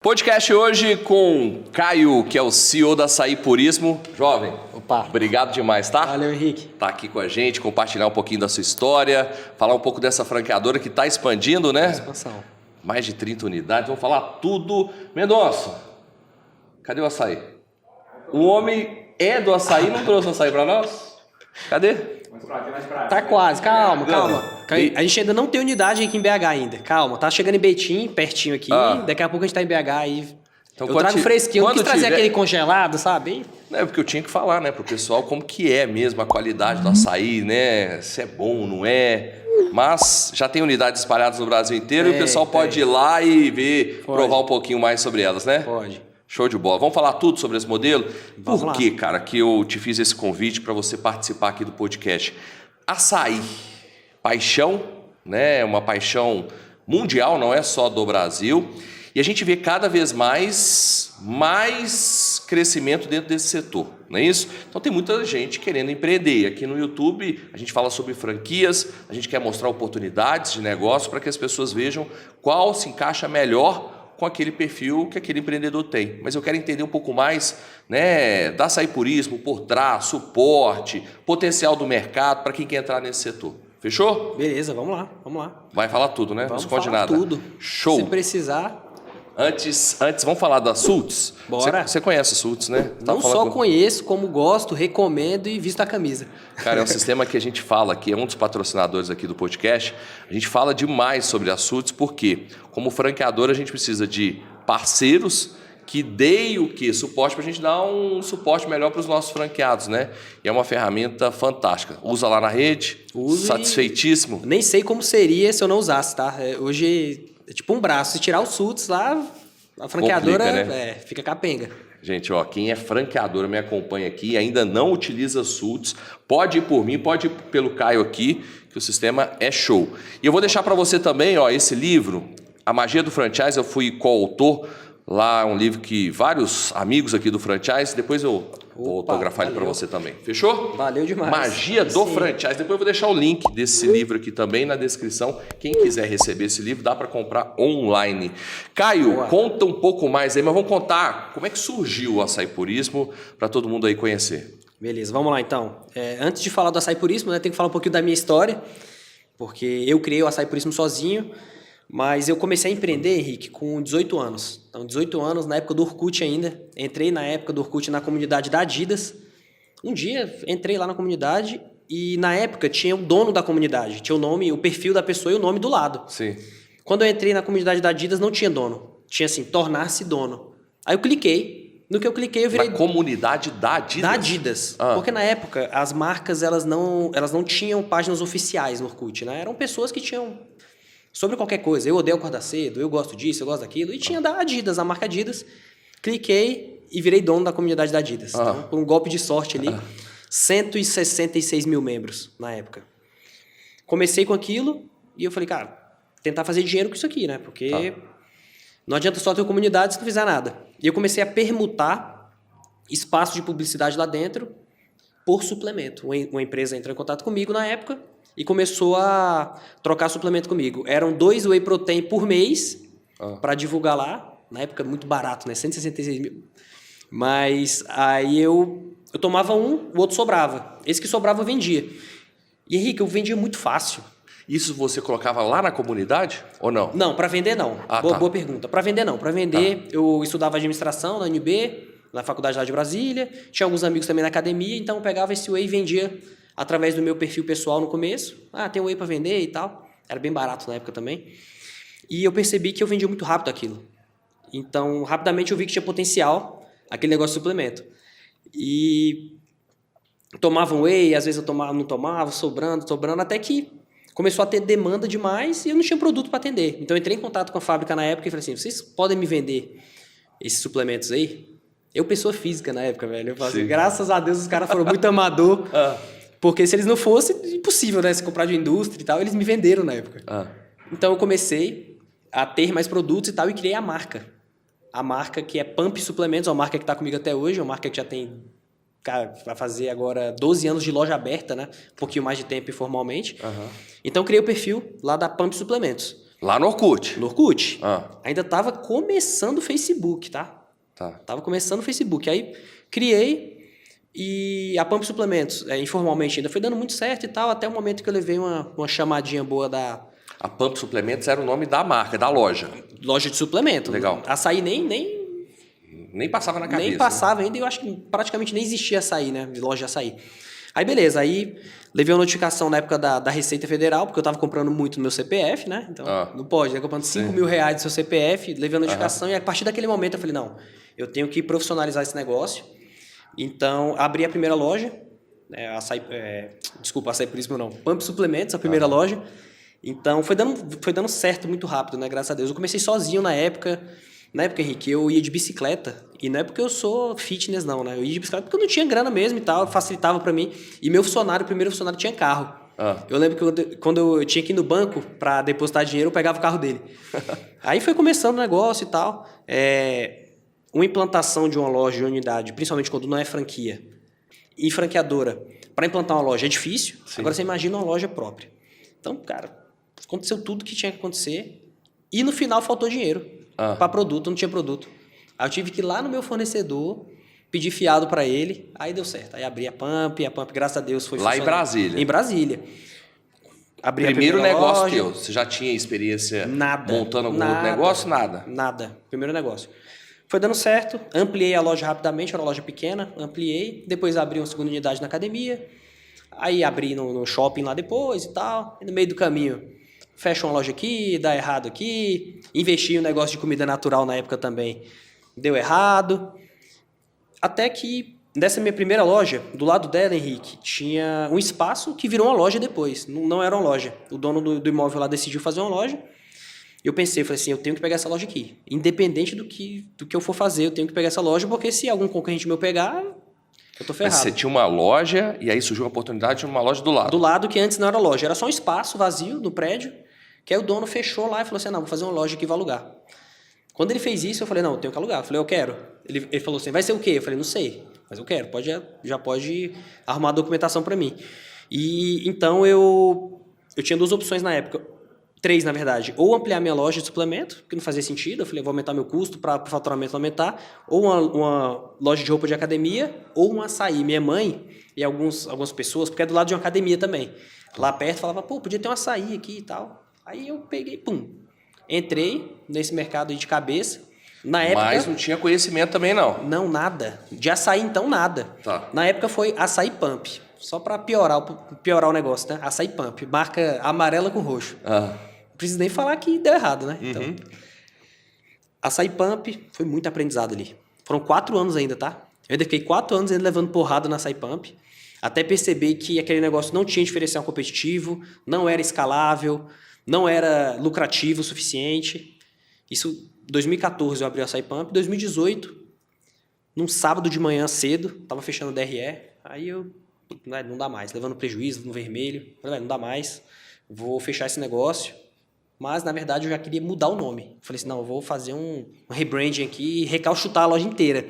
Podcast hoje com Caio, que é o CEO da Açaí Purismo. Jovem, Opa. Obrigado demais, tá? Valeu, Henrique. Tá aqui com a gente, compartilhar um pouquinho da sua história, falar um pouco dessa franqueadora que está expandindo, né? Expansão. Mais de 30 unidades, vamos falar tudo. Mendonça, cadê o açaí? O homem é do açaí, não trouxe o açaí para nós? Cadê? Tá quase, calma. A gente ainda não tem unidade aqui em BH ainda. Calma, tá chegando em Betim, pertinho aqui. Daqui a pouco a gente tá em BH aí. Então, eu trago fresquinho, eu não quis trazer tiver... aquele congelado, sabe? É porque eu tinha que falar, né, pro pessoal como que é mesmo a qualidade do açaí, né? Se é bom, não é. Mas já tem unidades espalhadas no Brasil inteiro e o pessoal pode ir lá e ver, provar um pouquinho mais sobre elas, né? Pode. Show de bola. Vamos falar tudo sobre esse modelo? Por que, cara, que eu te fiz esse convite para você participar aqui do podcast? Açaí, paixão, né? Uma paixão mundial, não é só do Brasil. E a gente vê cada vez mais crescimento dentro desse setor, não é isso? Então tem muita gente querendo empreender. Aqui no YouTube a gente fala sobre franquias, a gente quer mostrar oportunidades de negócio para que as pessoas vejam qual se encaixa melhor com aquele perfil que aquele empreendedor tem. Mas eu quero entender um pouco mais, né, da Açaí Purismo, por trás, suporte, potencial do mercado para quem quer entrar nesse setor. Fechou? Beleza, vamos lá. Vai falar tudo, né? Vamos não esconde falar nada. Tudo. Show. Se precisar. Antes, vamos falar da Sultz? Bora. Você conhece a Sultz, né? Não só conheço, como gosto, recomendo e visto a camisa. Cara, é um sistema que a gente fala, que é um dos patrocinadores aqui do podcast. A gente fala demais sobre a Sultz, porque como franqueador a gente precisa de parceiros que deem o quê? Suporte para a gente dar um suporte melhor para os nossos franqueados, né? E é uma ferramenta fantástica. Usa lá na rede, satisfeitíssimo. Nem sei como seria se eu não usasse, tá? Hoje é tipo um braço. Se tirar o Sultz lá, a franqueadora complica, né? Fica capenga. Gente, ó, quem é franqueadora me acompanha aqui e ainda não utiliza Sultz, pode ir por mim, pode ir pelo Caio aqui, que o sistema é show. E eu vou deixar para você também, ó, esse livro, A Magia do Franchise, eu fui coautor. Lá é um livro que vários amigos aqui do franchise, depois eu vou autografar ele para você também. Fechou? Valeu demais. Magia do Franchise. Depois eu vou deixar o link desse livro aqui também na descrição. Quem quiser receber esse livro, dá para comprar online. Caio, conta um pouco mais aí, mas vamos contar como é que surgiu o Açaí Purismo para todo mundo aí conhecer. Beleza, vamos lá então. Antes de falar do Açaí Purismo, né, tem que falar um pouquinho da minha história, porque eu criei o Açaí Purismo sozinho. Mas eu comecei a empreender, Henrique, com 18 anos. Então, 18 anos, na época do Orkut ainda. Entrei na época do Orkut na comunidade da Adidas. Um dia, entrei lá na comunidade e, na época, tinha o dono da comunidade. Tinha o nome, o perfil da pessoa e o nome do lado. Sim. Quando eu entrei na comunidade da Adidas, não tinha dono. Tinha, assim, tornar-se dono. Aí eu cliquei. No que eu cliquei, eu virei... Na comunidade da Adidas? Da Adidas. Porque, na época, as marcas, elas não tinham páginas oficiais no Orkut, né? Eram pessoas que tinham... sobre qualquer coisa, eu odeio acordar cedo, eu gosto disso, eu gosto daquilo, e tinha da Adidas, a marca Adidas, cliquei e virei dono da comunidade da Adidas. Então, por um golpe de sorte ali, 166 mil membros na época. Comecei com aquilo e eu falei, cara, tentar fazer dinheiro com isso aqui, né? Porque não adianta só ter comunidade se não fizer nada. E eu comecei a permutar espaço de publicidade lá dentro por suplemento. Uma empresa entrou em contato comigo na época e começou a trocar suplemento comigo. Eram 2 whey protein por mês para divulgar lá. Na época, muito barato, né? 166 mil. Mas aí eu tomava um, o outro sobrava. Esse que sobrava eu vendia. E, Henrique, eu vendia muito fácil. Isso você colocava lá na comunidade ou não? Não, para vender não. Boa pergunta. Para vender não. Para vender, eu estudava administração na UNB, na faculdade lá de Brasília. Tinha alguns amigos também na academia, então eu pegava esse whey e vendia através do meu perfil pessoal no começo. Tem um whey para vender e tal. Era bem barato na época também. E eu percebi que eu vendia muito rápido aquilo. Então, rapidamente eu vi que tinha potencial aquele negócio de suplemento. E tomava um whey, às vezes eu tomava, não tomava, sobrando, até que começou a ter demanda demais e eu não tinha produto para atender. Então, eu entrei em contato com a fábrica na época e falei assim, vocês podem me vender esses suplementos aí? Eu, pessoa física na época, velho. Eu falei assim, graças a Deus os caras foram muito amador. Porque se eles não fossem, impossível, né? Se comprar de indústria e tal, eles me venderam na época. Então eu comecei a ter mais produtos e tal e criei a marca. A marca que é Pump Suplementos, uma marca que está comigo até hoje, uma marca que já tem, cara, vai fazer agora 12 anos de loja aberta, né? Um pouquinho mais de tempo informalmente. Então eu criei o perfil lá da Pump Suplementos. Lá no Orkut? No Orkut. Ainda tava começando o Facebook, tá? Tava começando o Facebook. Aí criei e a Pump Suplementos, informalmente, ainda foi dando muito certo e tal, até o momento que eu levei uma chamadinha boa da... A Pump Suplementos era o nome da marca, da loja. Loja de suplemento. Legal. Açaí nem passava na cabeça. Nem passava ainda, e eu acho que praticamente nem existia açaí, né? Loja de açaí. Aí beleza, aí levei uma notificação na época da Receita Federal, porque eu tava comprando muito no meu CPF, né? Então não pode, né? Comprando 5 mil reais do seu CPF, levei a notificação e a partir daquele momento eu falei, não, eu tenho que profissionalizar esse negócio. Então abri a primeira loja, Açaí Puríssimo não, Pump Suplementos, a primeira loja. Então foi dando certo muito rápido, né? Graças a Deus. Eu comecei sozinho na época. Na época, Henrique, eu ia de bicicleta. E não é porque eu sou fitness, não, né? Eu ia de bicicleta porque eu não tinha grana mesmo e tal, facilitava pra mim. E meu primeiro funcionário tinha carro. Eu lembro que quando eu tinha que ir no banco pra depositar dinheiro, eu pegava o carro dele. Aí foi começando o negócio e tal. Uma implantação de uma loja de unidade, principalmente quando não é franquia, e franqueadora, para implantar uma loja é difícil. Sim. Agora você imagina uma loja própria. Então, cara, aconteceu tudo que tinha que acontecer e no final faltou dinheiro. Para produto, não tinha produto. Aí eu tive que ir lá no meu fornecedor, pedir fiado para ele, aí deu certo. Aí abri a Pump, graças a Deus, foi lá em Brasília? Em Brasília. Abri primeiro negócio loja. Teu, você já tinha experiência montando algum outro negócio? Nada. Primeiro negócio. Foi dando certo, ampliei a loja rapidamente, era uma loja pequena, ampliei, depois abri uma segunda unidade na academia, aí abri no shopping lá depois e tal, e no meio do caminho... Fecha uma loja aqui, dá errado aqui. Investi em um negócio de comida natural na época também. Deu errado. Até que, nessa minha primeira loja, do lado dela, Henrique, tinha um espaço que virou uma loja depois. Não era uma loja. O dono do imóvel lá decidiu fazer uma loja. Eu pensei, falei assim, eu tenho que pegar essa loja aqui. Independente do que eu for fazer, eu tenho que pegar essa loja, porque se algum concorrente meu pegar, eu tô ferrado. Mas você tinha uma loja e aí surgiu a oportunidade de uma loja do lado. Do lado, que antes não era loja. Era só um espaço vazio do prédio. Que aí o dono fechou lá e falou assim, não, vou fazer uma loja aqui e vou alugar. Quando ele fez isso, eu falei, não, eu tenho que alugar. Eu falei, eu quero. Ele falou assim, vai ser o quê? Eu falei, não sei, mas eu quero. Já pode arrumar a documentação para mim. E então eu tinha 2 opções na época. 3, na verdade. Ou ampliar minha loja de suplemento, que não fazia sentido. Eu falei, vou aumentar meu custo para o faturamento aumentar. Ou uma loja de roupa de academia, ou um açaí. Minha mãe e algumas pessoas, porque é do lado de uma academia também. Lá perto falava, pô, podia ter um açaí aqui e tal. Aí eu peguei, entrei nesse mercado aí de cabeça. Na época, mas não tinha conhecimento também, não? Não, nada. De açaí, então, nada. Tá. Na época foi Açaí Pump. Só para piorar o negócio, né? Açaí Pump. Marca amarela com roxo. Não preciso nem falar que deu errado, né? Então, Açaí Pump, foi muito aprendizado ali. Foram 4 anos ainda, tá? Eu ainda fiquei 4 anos ainda levando porrada na Açaí Pump. Até perceber que aquele negócio não tinha diferencial competitivo, não era escalável, não era lucrativo o suficiente. Isso, 2014 eu abri a Açaí Pump. 2018, num sábado de manhã cedo, tava fechando o DRE. Aí eu, não dá mais, levando prejuízo no vermelho. Falei, não dá mais, vou fechar esse negócio. Mas, na verdade, eu já queria mudar o nome. Falei assim, não, eu vou fazer um rebranding aqui e recalchutar a loja inteira.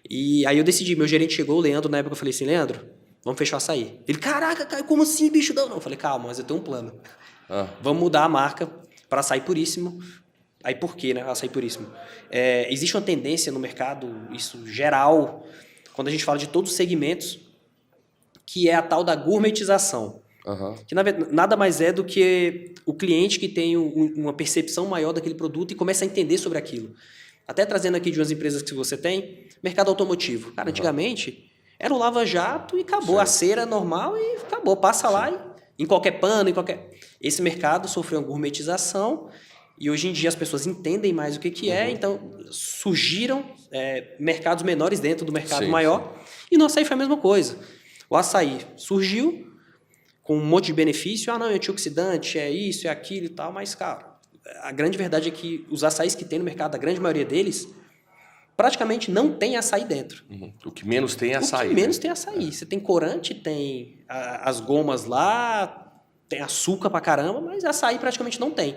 E aí eu decidi, meu gerente chegou, o Leandro, na época eu falei assim, Leandro, vamos fechar o açaí. Ele, caraca, Caio, como assim, bicho? Não. Eu falei, calma, mas eu tenho um plano. Vamos mudar a marca para Açaí Puríssimo. Aí por quê, né? Açaí Puríssimo. Existe uma tendência no mercado, isso geral, quando a gente fala de todos os segmentos, que é a tal da gourmetização. Que nada mais é do que o cliente que tem uma percepção maior daquele produto e começa a entender sobre aquilo. Até trazendo aqui de umas empresas que você tem, mercado automotivo. Cara, antigamente era o lava-jato e acabou. Sim. A cera normal e acabou. Passa lá em qualquer pano, em qualquer... Esse mercado sofreu uma gourmetização e hoje em dia as pessoas entendem mais o que é, então surgiram mercados menores dentro do mercado maior. Sim. E no açaí foi a mesma coisa. O açaí surgiu com um monte de benefício. Não, é antioxidante, é isso, é aquilo e tal, mas, cara, a grande verdade é que os açaís que tem no mercado, a grande maioria deles, praticamente não tem açaí dentro. O que menos tem é açaí. O que menos tem açaí. Você tem corante, tem as gomas lá, tem açúcar pra caramba, mas açaí praticamente não tem.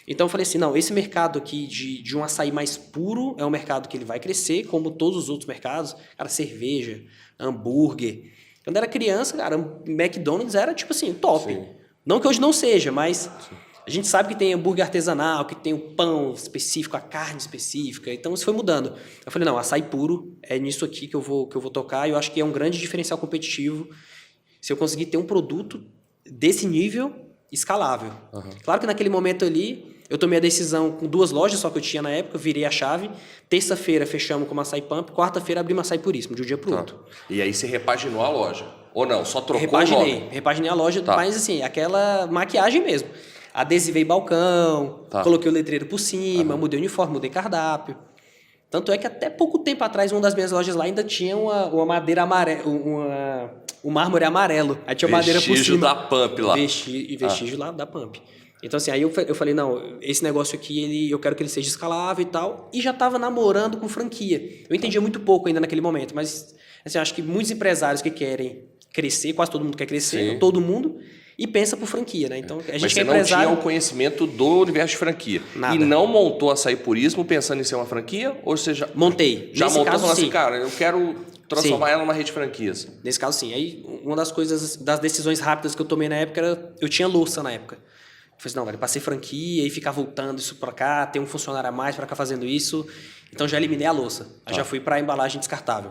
Então eu falei assim, não, esse mercado aqui de um açaí mais puro é um mercado que ele vai crescer, como todos os outros mercados. Cara, cerveja, hambúrguer. Quando eu era criança, cara, McDonald's era tipo assim, top. Sim. Não que hoje não seja, mas A gente sabe que tem hambúrguer artesanal, que tem o pão específico, a carne específica. Então, isso foi mudando. Eu falei, não, açaí puro é nisso aqui que eu vou tocar. E eu acho que é um grande diferencial competitivo se eu conseguir ter um produto desse nível escalável. Claro que naquele momento ali, eu tomei a decisão com 2 lojas só que eu tinha na época, virei a chave. Terça-feira fechamos com uma açaí pump, quarta-feira abrimos açaí puríssimo, de um dia para o outro. E aí você repaginou a loja? Ou não? Só trocou o nome? Repaginei a loja, mas assim, aquela maquiagem mesmo. Adesivei balcão, coloquei o letreiro por cima, mudei o uniforme, mudei cardápio. Tanto é que até pouco tempo atrás, uma das minhas lojas lá ainda tinha uma madeira amarela, um mármore amarelo. Aí tinha madeira por cima. Vestígio da Pump lá. Vestígio lá da Pump. Então, assim, aí eu falei, não, esse negócio aqui, eu quero que ele seja escalável e tal. E já estava namorando com franquia. Eu entendia muito pouco ainda naquele momento, mas assim, acho que muitos empresários que querem crescer, quase todo mundo quer crescer, todo mundo, e pensa por franquia, né? Então, a gente mas você não tinha o conhecimento do universo de franquia. Nada. E não montou açaí purismo pensando em ser uma franquia? Ou você já... Montei. Já montou e falou assim, cara, eu quero transformar ela numa rede de franquias. Nesse caso, sim. Aí, uma das coisas, das decisões rápidas que eu tomei na época era... Eu tinha louça na época. Eu falei assim, não, velho, passei franquia e ficar voltando isso pra cá, ter um funcionário a mais pra cá fazendo isso. Então, já eliminei a louça. Aí já fui pra embalagem descartável.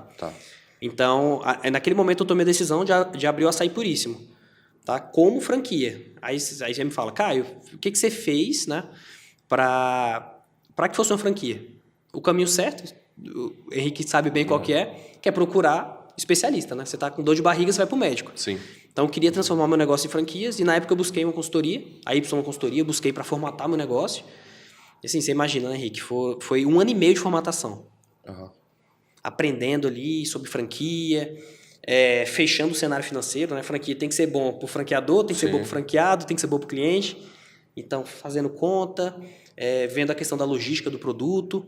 Então, naquele momento eu tomei a decisão de abrir o açaí puríssimo, tá? Como franquia. Aí você me fala, Caio, o que você fez, né, para que fosse uma franquia? O caminho certo, o Henrique sabe bem qual que é procurar especialista, né? Você tá com dor de barriga, você vai pro médico. Sim. Então, eu queria transformar meu negócio em franquias e na época eu busquei uma consultoria, a Y Consultoria, busquei para formatar meu negócio. E assim, você imagina, né, Henrique? Foi 1 ano e meio de formatação. Aprendendo ali sobre franquia, fechando o cenário financeiro, né? Franquia tem que ser bom pro franqueador, tem que ser bom pro franqueado, tem que ser bom pro cliente. Então, fazendo conta, vendo a questão da logística do produto.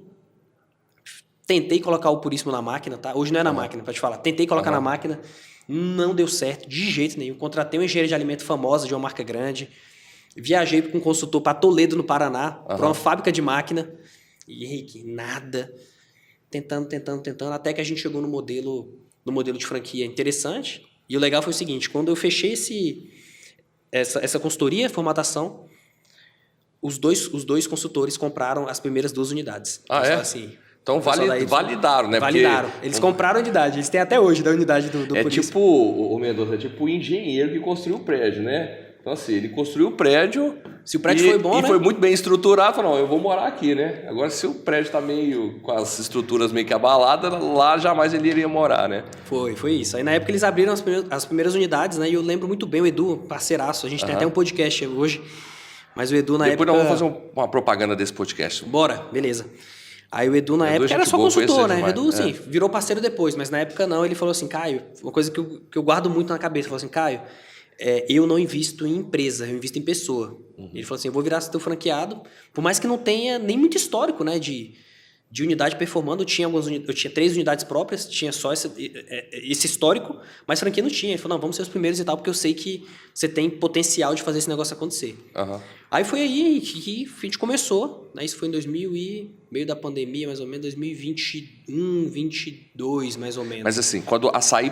Tentei colocar o puríssimo na máquina, tá? Hoje não é na máquina, pra te falar. Tentei colocar na máquina, não deu certo, de jeito nenhum. Contratei uma engenheira de alimento famosa, de uma marca grande. Viajei com um consultor para Toledo, no Paraná, para uma fábrica de máquina. E, Henrique, nada. Tentando, até que a gente chegou no modelo de franquia interessante. E o legal foi o seguinte, quando eu fechei essa consultoria, formatação, os dois consultores compraram as primeiras 2 unidades. Assim, então validaram, né? Validaram. Eles compraram a unidade. Eles têm até hoje da unidade do tipo, o Mendonça, é tipo o engenheiro que construiu o prédio, né? Então assim, ele construiu o prédio... Se o prédio foi bom, né? Foi muito bem estruturado, falou, não, eu vou morar aqui, né? Agora, se o prédio tá meio... com as estruturas meio que abaladas, lá jamais ele iria morar, né? Foi isso. Aí na época eles abriram as primeiras unidades, né? E eu lembro muito bem o Edu, parceiraço. A gente tem até um podcast hoje. Mas o Edu na época... Depois nós vamos fazer uma propaganda desse podcast. Bora, beleza. Aí o Edu na época era só consultor, né? O Edu, sim, virou parceiro depois, mas na época não. Ele falou assim, Caio, uma coisa que eu guardo muito na cabeça. Ele falou assim, Caio, eu não invisto em empresa, eu invisto em pessoa. Ele falou assim, eu vou virar teu franqueado, por mais que não tenha nem muito histórico, né, de unidade performando. Eu tinha 3 unidades próprias, tinha só esse histórico, mas franquia não tinha. Ele falou, não, vamos ser os primeiros e tal, porque eu sei que você tem potencial de fazer esse negócio acontecer. Aí foi aí que a gente começou, né? Isso foi em meio da pandemia, mais ou menos, 2021, 2022, mais ou menos. Mas assim, quando açaí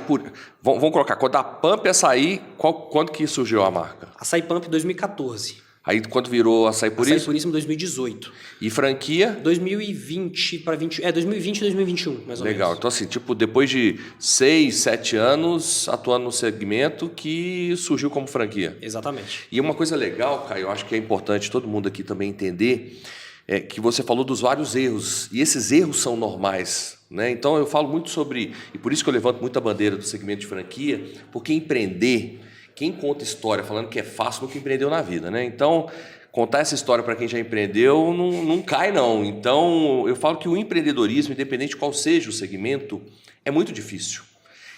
vamos colocar, quando a Pump açaí, quando que surgiu a marca? Açaí Pump 2014. Aí quando virou açaí puríssimo? Açaí puríssimo 2018. E franquia? 2020 para 2020 e 2021, mais ou menos. Legal. Então assim, tipo, depois de 6, 7 anos atuando no segmento que surgiu como franquia. Exatamente. E uma coisa legal, Caio, eu acho que é importante todo mundo aqui também entender, é que você falou dos vários erros, e esses erros são normais, né? Então eu falo muito sobre, e por isso que eu levanto muito a bandeira do segmento de franquia, porque empreender, quem conta história falando que é fácil nunca empreendeu na vida, né? Então, contar essa história para quem já empreendeu não cai, não. Então, eu falo que o empreendedorismo, independente de qual seja o segmento, é muito difícil.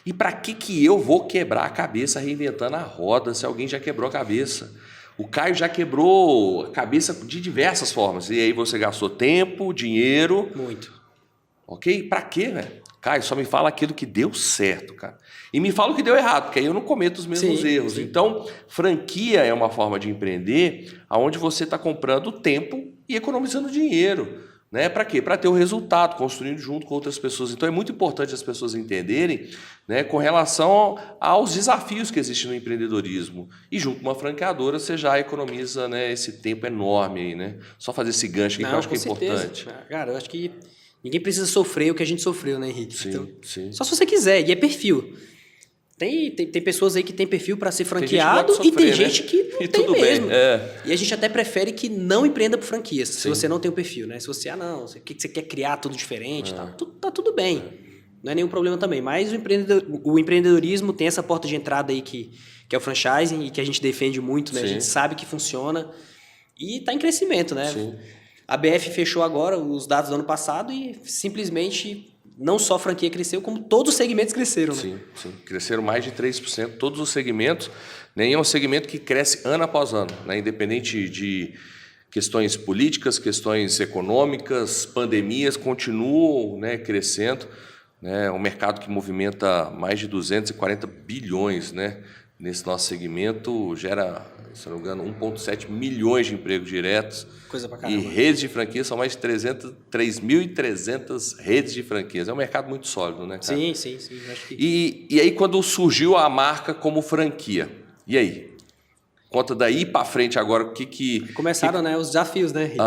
E para que eu vou quebrar a cabeça reinventando a roda se alguém já quebrou a cabeça? O Caio já quebrou a cabeça de diversas formas. E aí você gastou tempo, dinheiro. Muito. Ok? Para quê, velho? Caio, só me fala aquilo que deu certo, cara. E me fala o que deu errado, porque aí eu não cometo os mesmos erros. Sim. Então, franquia é uma forma de empreender onde você está comprando tempo e economizando dinheiro. Né? Para quê? Para ter o resultado, construindo junto com outras pessoas. Então é muito importante as pessoas entenderem, né, com relação aos desafios que existem no empreendedorismo. E junto com uma franqueadora você já economiza, né, esse tempo enorme aí, né? Só fazer esse gancho aqui que eu acho que é importante. Cara, eu acho que ninguém precisa sofrer o que a gente sofreu, né, Henrique? Sim, então, sim. Só se você quiser, e é perfil. Tem pessoas aí que tem perfil para ser franqueado sofrer, e tem né? gente que não e tem tudo mesmo. Bem, é. E a gente até prefere que não empreenda por franquias, Sim. se você não tem o perfil, né? Se você, o que você quer criar tudo diferente, tá tudo bem. Não é nenhum problema também. Mas o empreendedorismo tem essa porta de entrada aí que é o franchising e que a gente defende muito, né? Sim. A gente sabe que funciona e está em crescimento, né? Sim. A BF fechou agora os dados do ano passado e simplesmente não só a franquia cresceu, como todos os segmentos cresceram, né? Sim, sim. Cresceram mais de 3%, todos os segmentos. Nem é um segmento que cresce ano após ano, né? Independente de questões políticas, questões econômicas, pandemias, continuam, né, crescendo. Né? Um mercado que movimenta mais de 240 bilhões, né? Nesse nosso segmento, gera, se não me engano, 1,7 milhões de empregos diretos. Coisa pra caramba. E redes de franquias são mais de 3.300 redes de franquias. É um mercado muito sólido, né, cara? Sim. Acho que... E aí, quando surgiu a marca como franquia, e aí? Conta daí para frente agora o que... Começaram, né, os desafios, né, Henrique?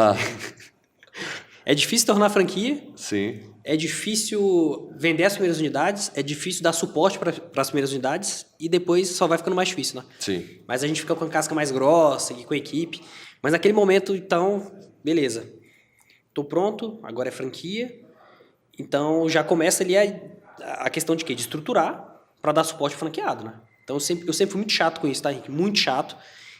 É difícil tornar franquia. Sim. É difícil vender as primeiras unidades, é difícil dar suporte para as primeiras unidades e depois só vai ficando mais difícil, né? Sim. Mas a gente fica com a casca mais grossa e com a equipe. Mas naquele momento, então, beleza. Tô pronto, agora é franquia. Então já começa ali a questão de quê? De estruturar para dar suporte ao franqueado, né? Então eu sempre fui muito chato com isso, tá, Henrique? Muito chato.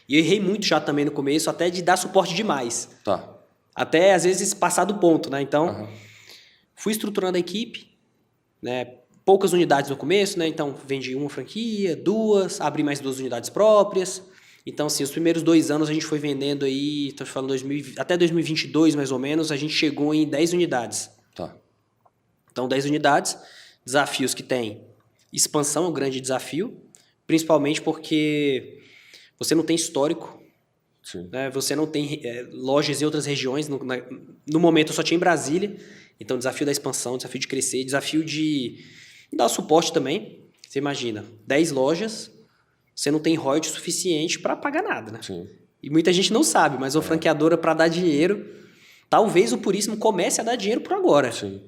E eu errei muito já também no começo, até de dar suporte demais. Tá. Até às vezes passar do ponto, né? Então... Fui estruturando a equipe, né? Poucas unidades no começo, né? Então vendi uma franquia, 2, abri mais 2 unidades próprias. Então, assim, os primeiros 2 anos a gente foi vendendo aí, estou falando até 2022 mais ou menos, a gente chegou em 10 unidades. Tá. Então, 10 unidades, desafios que tem. Expansão é um grande desafio, principalmente porque você não tem histórico. Sim. Né? Você não tem lojas em outras regiões. No momento eu só tinha em Brasília. Então, desafio da expansão, desafio de crescer, desafio de dar suporte também. Você imagina, 10 lojas, você não tem royalties suficiente para pagar nada, né? Sim. E muita gente não sabe, mas uma franqueadora para dar dinheiro, talvez o Puríssimo comece a dar dinheiro por agora. Sim.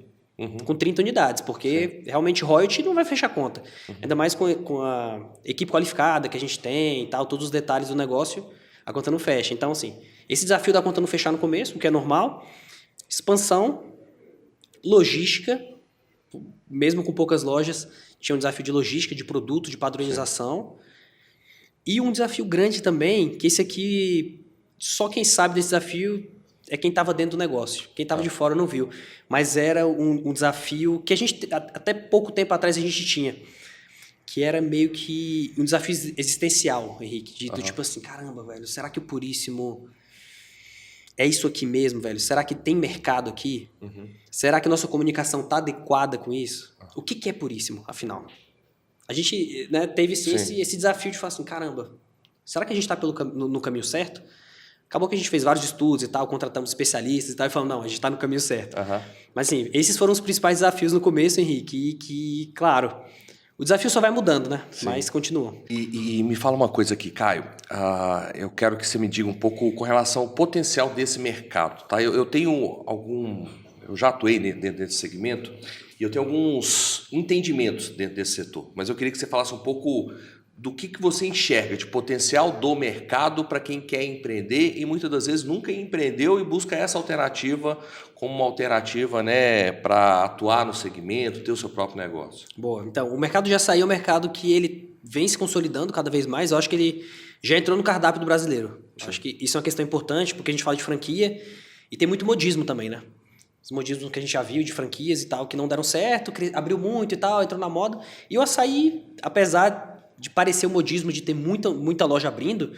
Com 30 unidades, porque realmente royalty não vai fechar conta. Ainda mais com a equipe qualificada que a gente tem e tal, todos os detalhes do negócio, a conta não fecha. Então, assim, esse desafio da conta não fechar no começo, o que é normal, expansão, logística, mesmo com poucas lojas, tinha um desafio de logística, de produto, de padronização. E um desafio grande também, que esse aqui, só quem sabe desse desafio é quem estava dentro do negócio. Quem estava de fora não viu. Mas era um desafio que a gente, até pouco tempo atrás, a gente tinha. Que era meio que um desafio existencial, Henrique. Do tipo assim, caramba, velho, será que o Puríssimo... é isso aqui mesmo, velho? Será que tem mercado aqui? Será que a nossa comunicação está adequada com isso? O que é Puríssimo, afinal? A gente, né, teve sim, esse desafio de falar assim, caramba, será que a gente está no caminho certo? Acabou que a gente fez vários estudos e tal, contratamos especialistas e tal, e falamos, não, a gente está no caminho certo. Mas assim, esses foram os principais desafios no começo, Henrique, que claro... O desafio só vai mudando, né? Sim. Mas continua. E me fala uma coisa aqui, Caio. Eu quero que você me diga um pouco com relação ao potencial desse mercado. Tá? Eu tenho eu já atuei dentro desse segmento e eu tenho alguns entendimentos dentro desse setor. Mas eu queria que você falasse um pouco do que você enxerga de potencial do mercado para quem quer empreender e muitas das vezes nunca empreendeu e busca essa alternativa como uma alternativa, né, para atuar no segmento, ter o seu próprio negócio. Boa, então o mercado de açaí é um mercado que ele vem se consolidando cada vez mais. Eu acho que ele já entrou no cardápio do brasileiro. Acho que isso é uma questão importante porque a gente fala de franquia e tem muito modismo também, né? Os modismos que a gente já viu de franquias e tal que não deram certo, abriu muito e tal, entrou na moda. E o açaí, apesar de parecer o modismo de ter muita loja abrindo,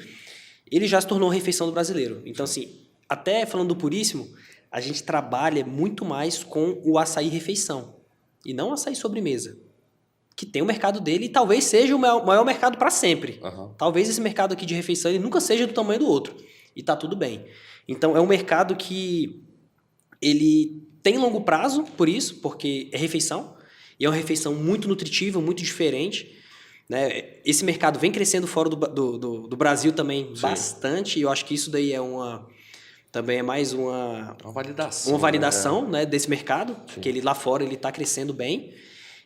ele já se tornou a refeição do brasileiro. Então, assim, até falando do Puríssimo, a gente trabalha muito mais com o açaí refeição e não o açaí sobremesa, que tem o mercado dele e talvez seja o maior mercado para sempre. Talvez esse mercado aqui de refeição ele nunca seja do tamanho do outro e tá tudo bem. Então, é um mercado que ele tem longo prazo por isso, porque é refeição, e é uma refeição muito nutritiva, muito diferente, né? Esse mercado vem crescendo fora do Brasil também bastante, e eu acho que isso daí também é mais uma validação, né, desse mercado, que ele lá fora ele está crescendo bem.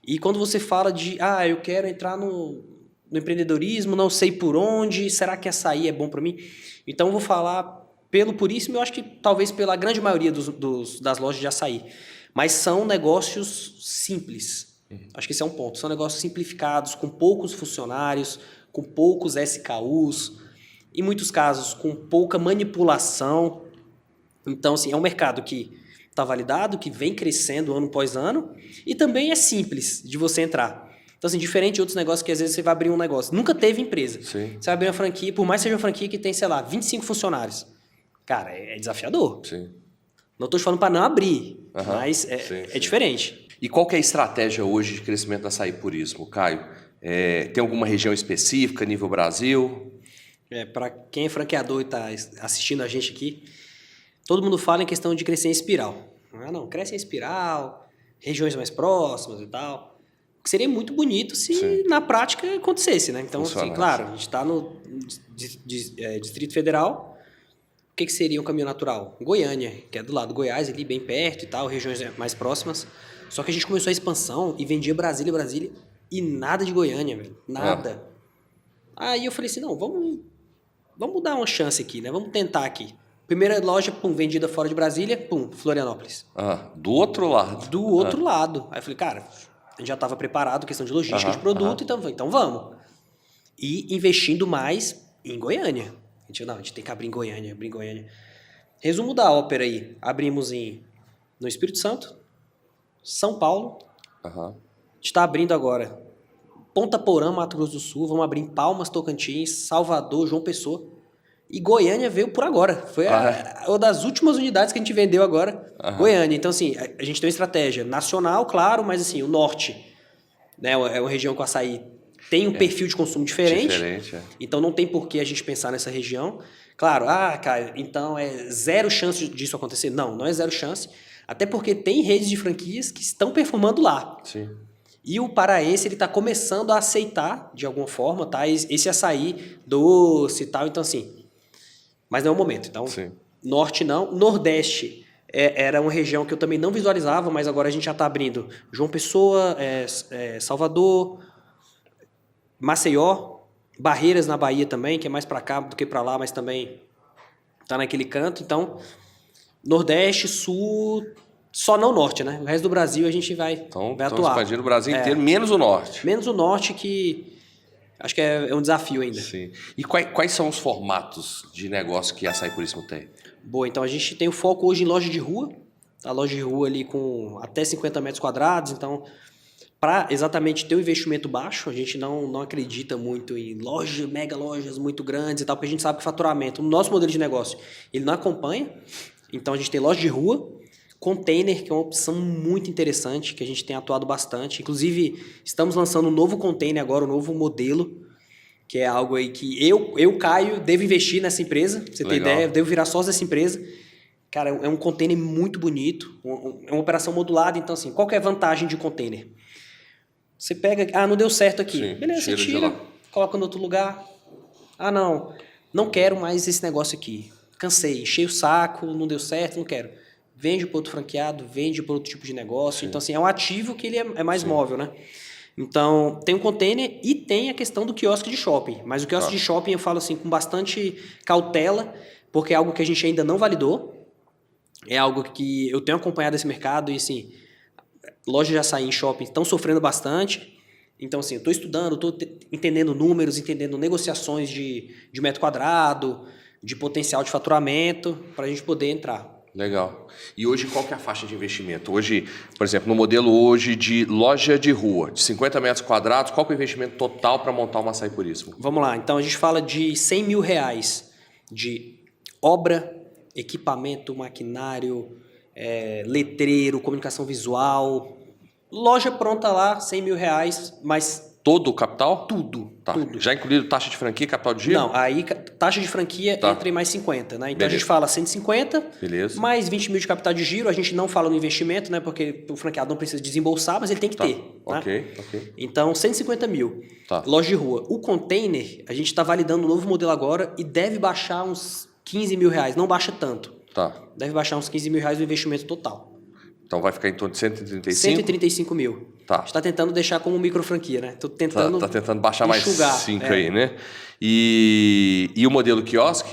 E quando você fala de, eu quero entrar no empreendedorismo, não sei por onde, será que açaí é bom para mim? Então eu vou falar pelo Puríssimo, eu acho que talvez pela grande maioria das lojas de açaí. Mas são negócios simples. Acho que esse é um ponto. São negócios simplificados, com poucos funcionários, com poucos SKUs, em muitos casos com pouca manipulação. Então, assim, é um mercado que está validado, que vem crescendo ano após ano, e também é simples de você entrar. Então, assim, diferente de outros negócios que às vezes você vai abrir um negócio. Nunca teve empresa. Sim. Você vai abrir uma franquia, por mais que seja uma franquia que tem, sei lá, 25 funcionários. Cara, é desafiador. Sim. Não estou te falando para não abrir, mas é diferente. E qual que é a estratégia hoje de crescimento da Açaí Puríssimo, Caio? Tem alguma região específica, nível Brasil? Para quem é franqueador e está assistindo a gente aqui, todo mundo fala em questão de crescer em espiral. Cresce em espiral, regiões mais próximas e tal. O que seria muito bonito se na prática acontecesse, né? Então, assim, claro, a gente está no Distrito Federal. O que seria um caminho natural? Goiânia, que é do lado do Goiás, ali bem perto e tal, regiões mais próximas. Só que a gente começou a expansão e vendia Brasília, e nada de Goiânia, velho. Nada. Aí eu falei assim, não, vamos dar uma chance aqui, né? Vamos tentar aqui. Primeira loja, vendida fora de Brasília, Florianópolis. Do outro lado. Do outro lado. Aí eu falei, cara, a gente já estava preparado, questão de logística de produto, então vamos. E investindo mais em Goiânia. A gente tem que abrir em Goiânia. Resumo da ópera aí. Abrimos no Espírito Santo, São Paulo. A gente está abrindo agora Ponta Porã, Mato Grosso do Sul. Vamos abrir em Palmas, Tocantins, Salvador, João Pessoa. E Goiânia veio por agora. Foi uma das últimas unidades que a gente vendeu agora. Goiânia. Então, assim, a gente tem uma estratégia nacional, claro, mas assim, o norte, né, é uma região com açaí tem um perfil de consumo diferente. Então não tem por que a gente pensar nessa região. Claro, cara, então é zero chance disso acontecer. Não é zero chance. Até porque tem redes de franquias que estão performando lá. Sim. E o paraense, ele está começando a aceitar, de alguma forma, tá? Esse açaí doce e tal. Então, assim, mas não é o momento. Então, norte não. Nordeste era uma região que eu também não visualizava, mas agora a gente já está abrindo João Pessoa, Salvador, Maceió, Barreiras na Bahia também, que é mais para cá do que para lá, mas também está naquele canto. Então, Nordeste, Sul, só não Norte, né? O resto do Brasil a gente vai atuar. Então expandindo o Brasil inteiro, menos o Norte. Menos o Norte, que acho que é um desafio ainda. Sim. E quais são os formatos de negócio que a Açaí Puríssimo tem? Boa, então a gente tem o foco hoje em loja de rua. A loja de rua ali com até 50 metros quadrados, então para exatamente ter um investimento baixo, a gente não acredita muito em mega lojas muito grandes e tal, porque a gente sabe que o faturamento, no nosso modelo de negócio, ele não acompanha. Então a gente tem loja de rua, container, que é uma opção muito interessante, que a gente tem atuado bastante. Inclusive, estamos lançando um novo container agora, um novo modelo, que é algo aí que eu Caio, devo investir nessa empresa, pra você ter ideia, eu devo virar sócio dessa empresa. Cara, é um container muito bonito, é uma operação modulada, então assim, qual que é a vantagem de container? Você pega, não deu certo aqui. Sim, beleza, você tira, coloca no outro lugar. Não quero mais esse negócio aqui. Cansei, enchei o saco, não deu certo, não quero. Vende para outro franqueado, vende para outro tipo de negócio. Sim. Então, assim, é um ativo que ele é mais móvel, né? Então, tem um container e tem a questão do quiosque de shopping. Mas o quiosque de shopping eu falo assim com bastante cautela, porque é algo que a gente ainda não validou. É algo que eu tenho acompanhado esse mercado e, assim, lojas de açaí em shopping estão sofrendo bastante. Então, assim, eu estou estudando, estou entendendo números, entendendo negociações de metro quadrado, de potencial de faturamento, para a gente poder entrar. Legal. E hoje qual que é a faixa de investimento? Hoje, por exemplo, no modelo hoje de loja de rua, de 50 metros quadrados, qual que é o investimento total para montar uma Açaí Puríssimo? Vamos lá. Então, a gente fala de R$100 mil de obra, equipamento, maquinário, letreiro, comunicação visual. Loja pronta lá, R$100 mil, mas Todo o capital? Tudo. Tá. Tudo. Já incluído taxa de franquia e capital de giro? Não, aí taxa de franquia entra em mais 50, né? Então beleza. A gente fala 150, beleza. Mais 20 mil de capital de giro. A gente não fala no investimento, né? Porque o franqueado não precisa desembolsar, mas ele tem que ter. Ok, né? ok. Então, 150 mil. Tá. Loja de rua. O container, a gente está validando um novo modelo agora e deve baixar uns 15 mil reais. Não baixa tanto. Tá. Deve baixar uns 15 mil reais o investimento total. Então vai ficar em torno de 135? 135 mil. Tá. A gente está tentando deixar como micro franquia, né? Tô tentando tá tentando baixar enxugar, mais 5 aí, né? E o modelo quiosque?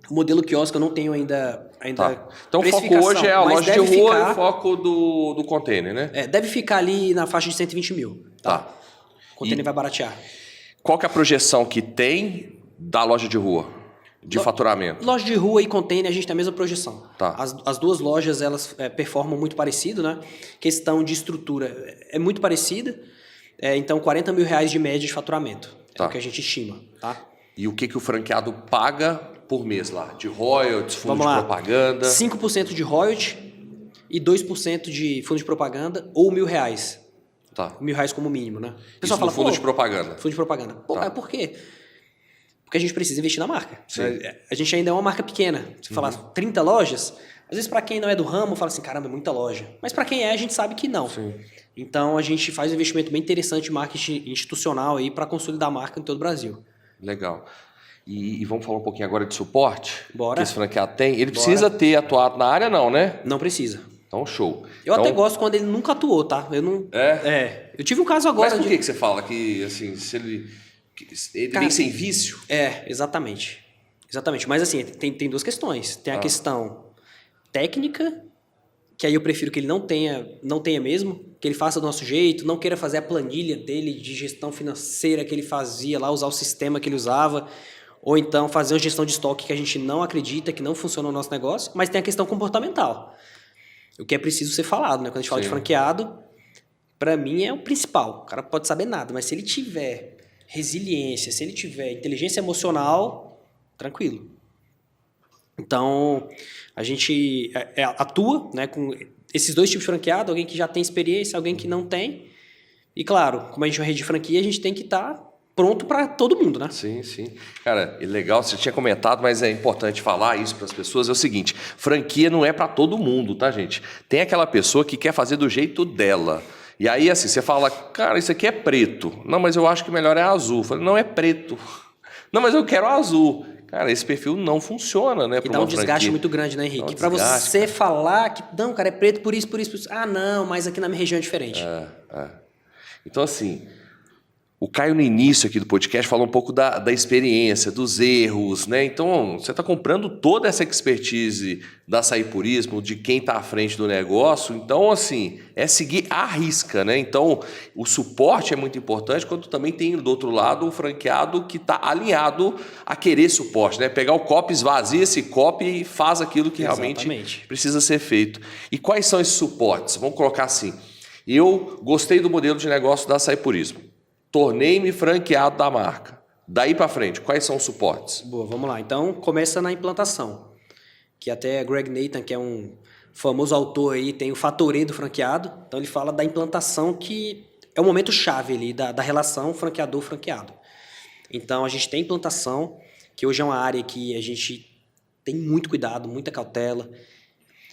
O modelo quiosque eu não tenho ainda tá. Então o foco hoje é a loja de rua e o foco do container, né? Deve ficar ali na faixa de 120 mil. Tá. O container vai baratear. Qual que é a projeção que tem da loja de rua? De faturamento. Loja de rua e container, a gente tem a mesma projeção. Tá. As duas lojas, elas performam muito parecido, né? Questão de estrutura é muito parecida. Então, 40 mil reais de média de faturamento. Tá. É o que a gente estima, tá? E o que o franqueado paga por mês lá? De royalties, fundo de propaganda? 5% de royalties e 2% de fundo de propaganda ou R$1.000. Tá. R$1.000 como mínimo, né? O pessoal fala, fundo de propaganda? Fundo de propaganda. Pô, tá. Mas por quê? Porque a gente precisa investir na marca. Sim. A gente ainda é uma marca pequena. Se falar 30 lojas, às vezes para quem não é do ramo, fala assim, caramba, é muita loja. Mas para quem é, a gente sabe que não. Sim. Então a gente faz um investimento bem interessante em marketing institucional aí para consolidar a marca em todo o Brasil. Legal. E vamos falar um pouquinho agora de suporte? Bora. Que esse franqueado tem. Ele precisa ter atuado na área, não, né? Não precisa. Então, show. Eu até gosto quando ele nunca atuou, tá? Eu não. Eu tive um caso agora. Mas por que você fala que, assim, se ele vem sem vício? Exatamente. Exatamente. Mas assim, tem duas questões. Tem a questão técnica, que aí eu prefiro que ele não tenha mesmo, que ele faça do nosso jeito, não queira fazer a planilha dele de gestão financeira que ele fazia lá, usar o sistema que ele usava, ou então fazer uma gestão de estoque que a gente não acredita, que não funciona no nosso negócio, mas tem a questão comportamental. O que é preciso ser falado, né? Quando a gente fala de franqueado, para mim é o principal. O cara pode saber nada, mas se ele tiver resiliência, se ele tiver inteligência emocional, tranquilo. Então, a gente atua, né, com esses dois tipos de franqueado, alguém que já tem experiência, alguém que não tem. E claro, como a gente é uma rede de franquia, a gente tem que estar pronto para todo mundo, né? Sim, sim. Cara, é legal, você tinha comentado, mas é importante falar isso para as pessoas, é o seguinte, franquia não é para todo mundo, tá, gente? Tem aquela pessoa que quer fazer do jeito dela. E aí, assim, você fala, cara, isso aqui é preto. Não, mas eu acho que melhor é azul. Eu falo, não, é preto. Não, mas eu quero azul. Cara, esse perfil não funciona, né? E dá um desgaste muito grande, né, Henrique? Para você falar que, não, cara, é preto por isso, por isso, por isso. Ah, não, mas aqui na minha região é diferente. Então, assim, o Caio no início aqui do podcast falou um pouco da experiência, dos erros, né? Então, você está comprando toda essa expertise da Açaí Purismo, de quem está à frente do negócio. Então, assim, é seguir à risca, né? Então, o suporte é muito importante, quando também tem do outro lado o franqueado que está alinhado a querer suporte, né? Pegar o copo, esvazia esse copo e faz aquilo que realmente precisa ser feito. E quais são esses suportes? Vamos colocar assim, eu gostei do modelo de negócio da Açaí Purismo. Tornei-me franqueado da marca. Daí para frente, quais são os suportes? Boa, vamos lá. Então, começa na implantação. Que até Greg Nathan, que é um famoso autor aí, tem o fator E do franqueado. Então, ele fala da implantação, que é o momento chave ali da relação franqueador-franqueado. Então, a gente tem implantação, que hoje é uma área que a gente tem muito cuidado, muita cautela.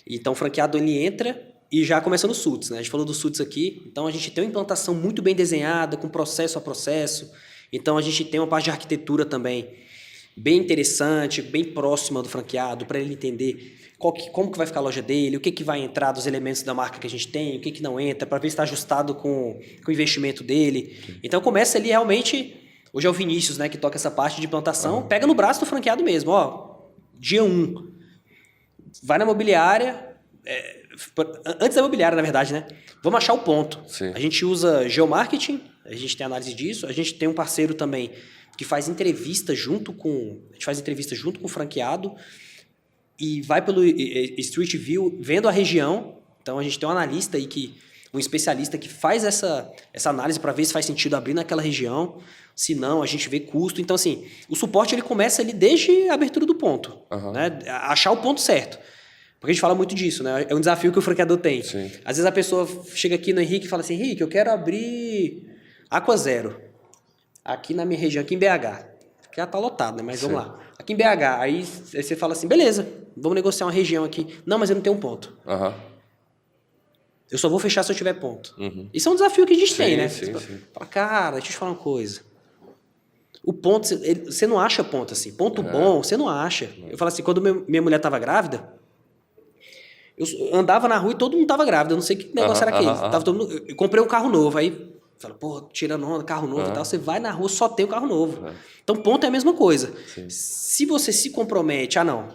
Então, o franqueado, ele entra... E já começando os SUTs, né? A gente falou dos SUTs aqui. Então, a gente tem uma implantação muito bem desenhada, com processo a processo. Então, a gente tem uma parte de arquitetura também bem interessante, bem próxima do franqueado, para ele entender como que vai ficar a loja dele, o que vai entrar dos elementos da marca que a gente tem, o que não entra, para ver se está ajustado com o investimento dele. Então, começa ali realmente... Hoje é o Vinícius, né, que toca essa parte de implantação. Pega no braço do franqueado mesmo. Ó, dia 1. Vai na imobiliária... Antes da imobiliária, na verdade, né? Vamos achar o ponto. Sim. A gente usa geomarketing, a gente tem análise disso, a gente tem um parceiro também que faz entrevista junto com... A gente faz entrevista junto com o franqueado e vai pelo Street View, vendo a região. Então, a gente tem um analista aí, um especialista que faz essa análise para ver se faz sentido abrir naquela região. Se não, a gente vê custo. Então, assim, o suporte ele começa ali desde a abertura do ponto. Né? Achar o ponto certo. Porque a gente fala muito disso, né? É um desafio que o franqueador tem. Sim. Às vezes a pessoa chega aqui no Henrique e fala assim, Henrique, eu quero abrir Aqua Zero. Aqui na minha região, aqui em BH. Que já tá lotado, né? Mas vamos lá. Aqui em BH. Aí você fala assim, beleza, vamos negociar uma região aqui. Não, mas eu não tenho um ponto. Eu só vou fechar se eu tiver ponto. Isso é um desafio que a gente tem, né? Sim. Fala, cara, deixa eu te falar uma coisa. O ponto, você não acha ponto assim. Ponto bom, você não acha. Eu falo assim, quando minha mulher tava grávida, eu andava na rua e todo mundo tava grávida. Eu não sei que negócio era aquele. Tava todo mundo, eu comprei um carro novo, aí fala, pô, tirando onda, carro novo e tal. Você vai na rua, só tem o carro novo. Então, ponto é a mesma coisa. Sim. Se você se compromete, não,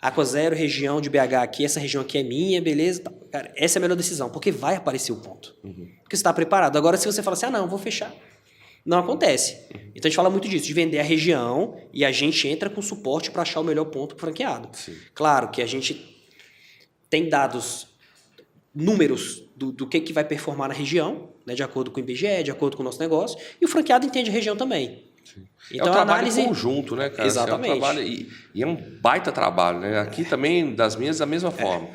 Aqua Zero, região de BH aqui, essa região aqui é minha, beleza? Cara, essa é a melhor decisão, porque vai aparecer o ponto. Porque você está preparado. Agora, se você fala assim, não, vou fechar. Não acontece. Então a gente fala muito disso, de vender a região e a gente entra com suporte para achar o melhor ponto pro franqueado. Sim. Claro que a gente tem dados, números do que vai performar na região, né, de acordo com o IBGE, de acordo com o nosso negócio, e o franqueado entende a região também. Sim. Então, é um trabalho conjunto, né, cara? Exatamente. Assim, é um trabalho, e é um baita trabalho, né? Aqui também, das minhas, da mesma forma.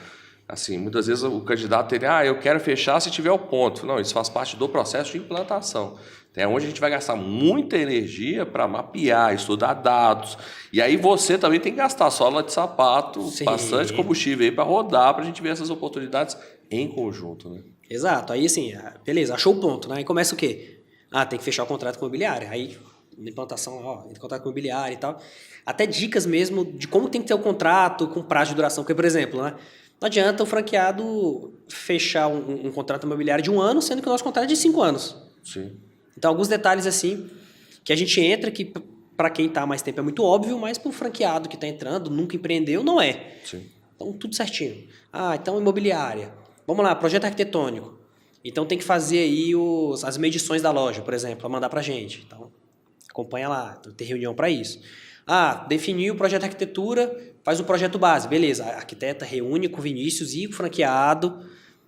Assim, muitas vezes o candidato ele, eu quero fechar se tiver o ponto. Não, isso faz parte do processo de implantação. É onde a gente vai gastar muita energia para mapear, estudar dados. E aí você também tem que gastar sola de sapato, sim, bastante combustível aí para rodar, para a gente ver essas oportunidades em conjunto, né? Exato. Aí assim, beleza, achou o ponto, né? Aí começa o quê? Tem que fechar o contrato com o imobiliário. Aí, na implantação, contrato com o imobiliário e tal. Até dicas mesmo de como tem que ter o contrato com prazo de duração. Porque, por exemplo, né? Não adianta o franqueado fechar um contrato imobiliário de 1 ano, sendo que o nosso contrato é de 5 anos. Sim. Então, alguns detalhes assim, que a gente entra, que para quem está há mais tempo é muito óbvio, mas para o franqueado que está entrando, nunca empreendeu, não é. Sim. Então, tudo certinho. Então, imobiliária. Vamos lá, projeto arquitetônico. Então, tem que fazer aí as medições da loja, por exemplo, para mandar para a gente. Então, acompanha lá, tem reunião para isso. Definiu o projeto de arquitetura, faz o projeto base. Beleza, a arquiteta reúne com o Vinícius e o franqueado